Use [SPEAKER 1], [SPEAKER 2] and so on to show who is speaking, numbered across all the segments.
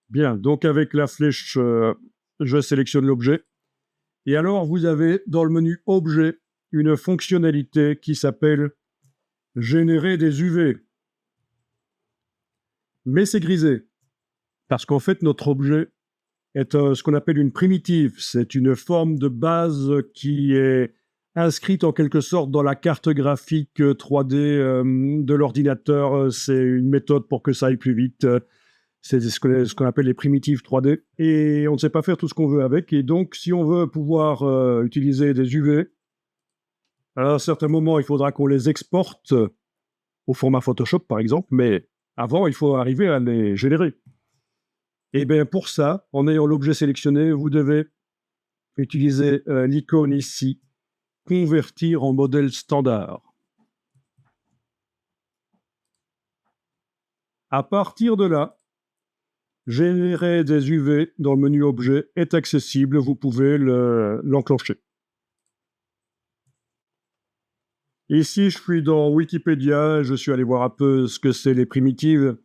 [SPEAKER 1] Bien, donc avec la flèche, je sélectionne l'objet. Et alors, vous avez dans le menu Objet une fonctionnalité qui s'appelle Générer des UV. Mais c'est grisé, parce qu'en fait, notre objet est ce qu'on appelle une primitive. C'est une forme de base qui est inscrite en quelque sorte dans la carte graphique 3D de l'ordinateur. C'est une méthode pour que ça aille plus vite. C'est ce qu'on appelle les primitives 3D. Et on ne sait pas faire tout ce qu'on veut avec. Et donc, si on veut pouvoir utiliser des UV, à un certain moment, il faudra qu'on les exporte au format Photoshop, par exemple. Mais avant, il faut arriver à les générer. Et bien pour ça, en ayant l'objet sélectionné, vous devez utiliser l'icône ici, convertir en modèle standard. À partir de là, générer des UV dans le menu objet est accessible, vous pouvez l'enclencher. Ici, je suis dans Wikipédia, je suis allé voir un peu ce que c'est les primitives.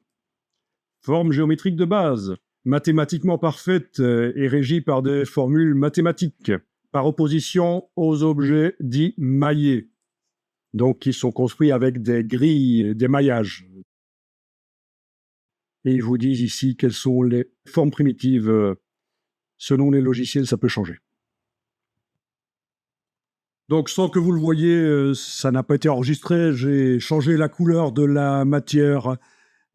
[SPEAKER 1] Forme géométrique de base, mathématiquement parfaite et régie par des formules mathématiques, par opposition aux objets dits maillés, donc qui sont construits avec des grilles, des maillages. Et ils vous disent ici quelles sont les formes primitives. Selon les logiciels, ça peut changer. Donc, sans que vous le voyez, ça n'a pas été enregistré. J'ai changé la couleur de la matière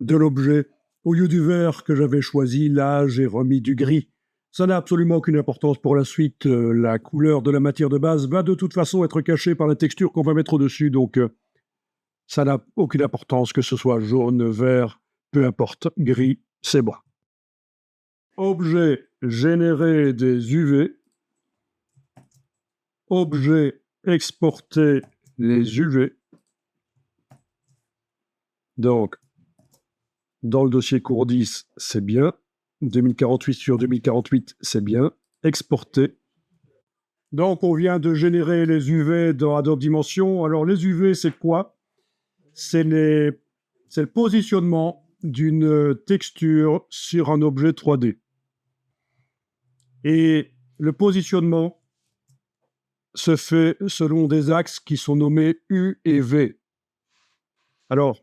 [SPEAKER 1] de l'objet. Au lieu du vert que j'avais choisi, là, j'ai remis du gris. Ça n'a absolument aucune importance pour la suite. La couleur de la matière de base va de toute façon être cachée par la texture qu'on va mettre au-dessus. Donc, ça n'a aucune importance que ce soit jaune, vert, peu importe. Gris, c'est bon. Objet, générer des UV. Objet, exporter les UV. Donc, dans le dossier cours 10, c'est bien. 2048 sur 2048, c'est bien. Exporter. Donc, on vient de générer les UV dans Adobe Dimension. Alors, les UV, c'est quoi? C'est le positionnement d'une texture sur un objet 3D. Et le positionnement se fait selon des axes qui sont nommés U et V. Alors,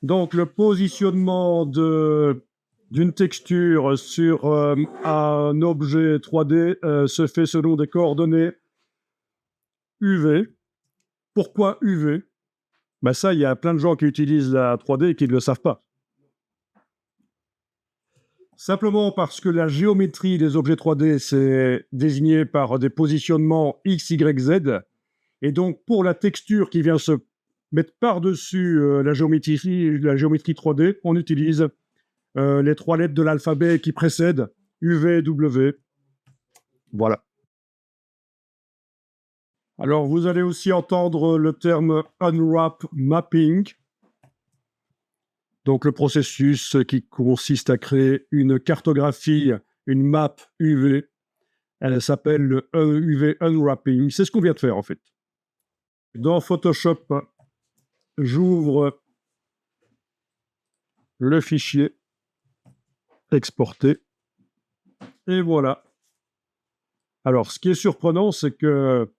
[SPEAKER 1] donc le positionnement d'une texture sur un objet 3D se fait selon des coordonnées UV. Pourquoi UV? Ben ça, il y a plein de gens qui utilisent la 3D et qui ne le savent pas. Simplement parce que la géométrie des objets 3D, c'est désigné par des positionnements X, Y, Z. Et donc, pour la texture qui vient se mettre par-dessus la géométrie 3D, on utilise les 3 lettres de l'alphabet qui précèdent UV, W. Voilà. Alors, vous allez aussi entendre le terme Unwrap Mapping. Donc, le processus qui consiste à créer une cartographie, une map UV. Elle s'appelle le UV Unwrapping. C'est ce qu'on vient de faire, en fait. Dans Photoshop, j'ouvre le fichier, exporter, et voilà. Alors, ce qui est surprenant, c'est que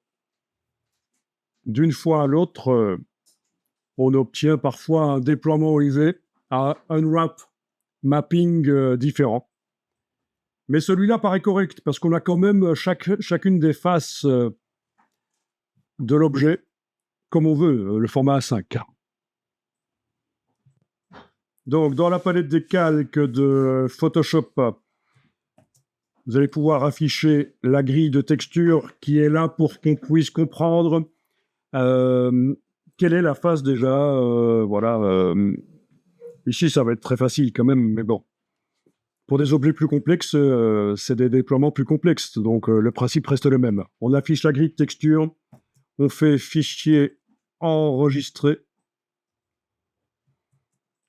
[SPEAKER 1] d'une fois à l'autre, on obtient parfois un déploiement UV à unwrap mapping différent. Mais celui-là paraît correct, parce qu'on a quand même chacune des faces de l'objet, comme on veut, le format A5. Donc, dans la palette des calques de Photoshop, vous allez pouvoir afficher la grille de texture qui est là pour qu'on puisse comprendre quelle est la face déjà. Voilà. Ici, ça va être très facile quand même, mais bon. Pour des objets plus complexes, c'est des déploiements plus complexes, donc le principe reste le même. On affiche la grille de texture, on fait fichier enregistrer,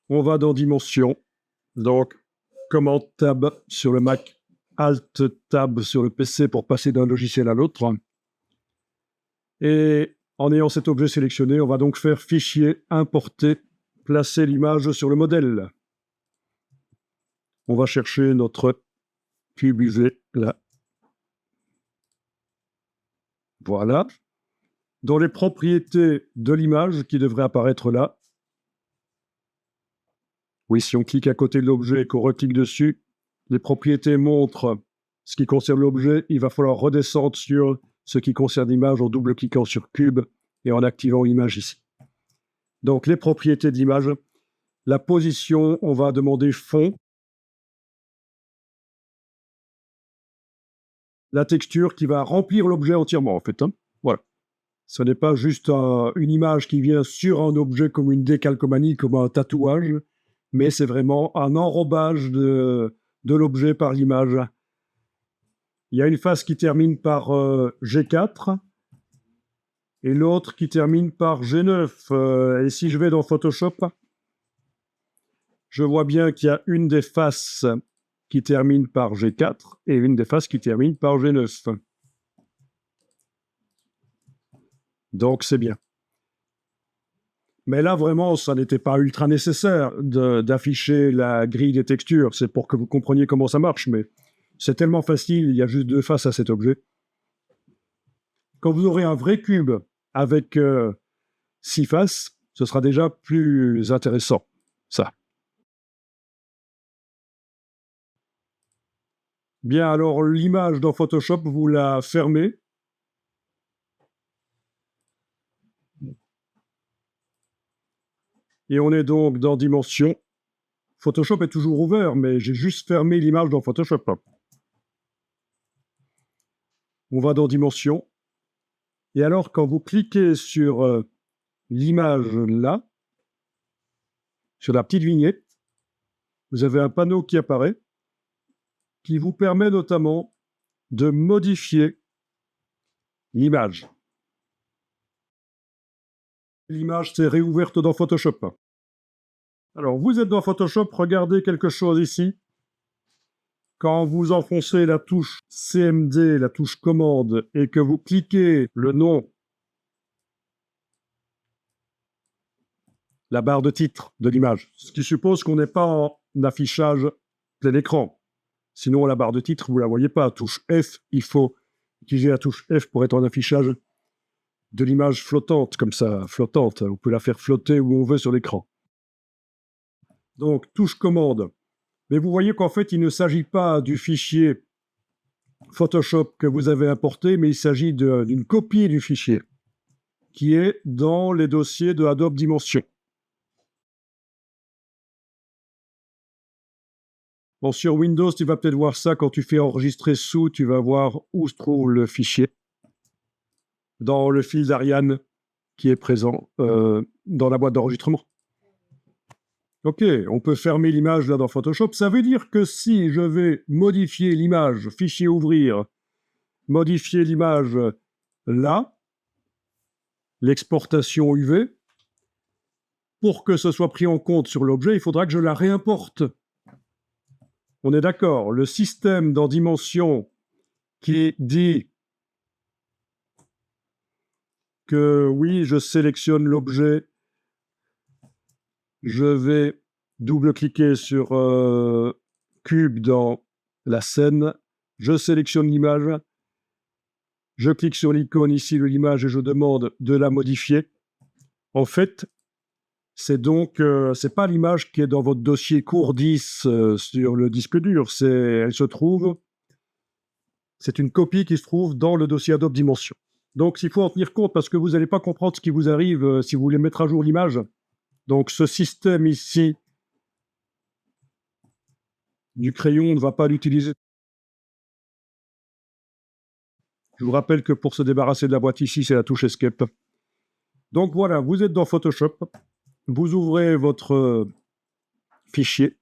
[SPEAKER 1] on va dans dimension, donc commande tab sur le Mac, alt tab sur le PC pour passer d'un logiciel à l'autre. Et en ayant cet objet sélectionné, on va donc faire fichier importer, placer l'image sur le modèle. On va chercher notre cube UV là. Voilà. Dans les propriétés de l'image qui devraient apparaître là, oui, si on clique à côté de l'objet et qu'on reclique dessus, les propriétés montrent ce qui concerne l'objet. Il va falloir redescendre sur ce qui concerne l'image en double-cliquant sur cube et en activant l'image ici. Donc, les propriétés de l'image, la position, on va demander fond. La texture qui va remplir l'objet entièrement, en fait. Voilà. Ce n'est pas juste une image qui vient sur un objet comme une décalcomanie, comme un tatouage, mais c'est vraiment un enrobage de l'objet par l'image. Il y a une face qui termine par G4 et l'autre qui termine par G9. Et si je vais dans Photoshop, je vois bien qu'il y a une des faces qui termine par G4 et une des faces qui termine par G9. Donc, c'est bien. Mais là, vraiment, ça n'était pas ultra nécessaire d'afficher la grille des textures. C'est pour que vous compreniez comment ça marche, mais c'est tellement facile, il y a juste 2 faces à cet objet. Quand vous aurez un vrai cube avec 6 faces, ce sera déjà plus intéressant, ça. Bien, alors l'image dans Photoshop, vous la fermez. Et on est donc dans Dimension. Photoshop est toujours ouvert, mais j'ai juste fermé l'image dans Photoshop. On va dans Dimension. Et alors, quand vous cliquez sur l'image là, sur la petite vignette, vous avez un panneau qui apparaît, qui vous permet notamment de modifier l'image. L'image s'est réouverte dans Photoshop. Alors, vous êtes dans Photoshop, regardez quelque chose ici. Quand vous enfoncez la touche CMD, la touche commande, et que vous cliquez le nom, la barre de titre de l'image, ce qui suppose qu'on n'est pas en affichage plein écran. Sinon, la barre de titre, vous ne la voyez pas. Touche F, il faut utiliser la touche F pour être en affichage de l'image flottante, comme ça, flottante. On peut la faire flotter où on veut sur l'écran. Donc, touche commande. Mais vous voyez qu'en fait, il ne s'agit pas du fichier Photoshop que vous avez importé, mais il s'agit d'une copie du fichier qui est dans les dossiers de Adobe Dimension. Bon, sur Windows, tu vas peut-être voir ça quand tu fais enregistrer sous, tu vas voir où se trouve le fichier dans le fil d'Ariane qui est présent dans la boîte d'enregistrement. Ok, on peut fermer l'image là dans Photoshop. Ça veut dire que si je vais modifier l'image, fichier ouvrir, modifier l'image là, l'exportation UV, pour que ce soit pris en compte sur l'objet, il faudra que je la réimporte. On est d'accord, le système dans Dimension qui dit que oui, je sélectionne l'objet, je vais double-cliquer sur cube dans la scène, je sélectionne l'image, je clique sur l'icône ici de l'image et je demande de la modifier. En fait, c'est donc, c'est pas l'image qui est dans votre dossier cours 10 sur le disque dur, c'est une copie qui se trouve dans le dossier Adobe Dimension. Donc, il faut en tenir compte parce que vous n'allez pas comprendre ce qui vous arrive si vous voulez mettre à jour l'image. Donc, ce système ici du crayon, on ne va pas l'utiliser. Je vous rappelle que pour se débarrasser de la boîte ici, c'est la touche Escape. Donc voilà, vous êtes dans Photoshop, vous ouvrez votre fichier,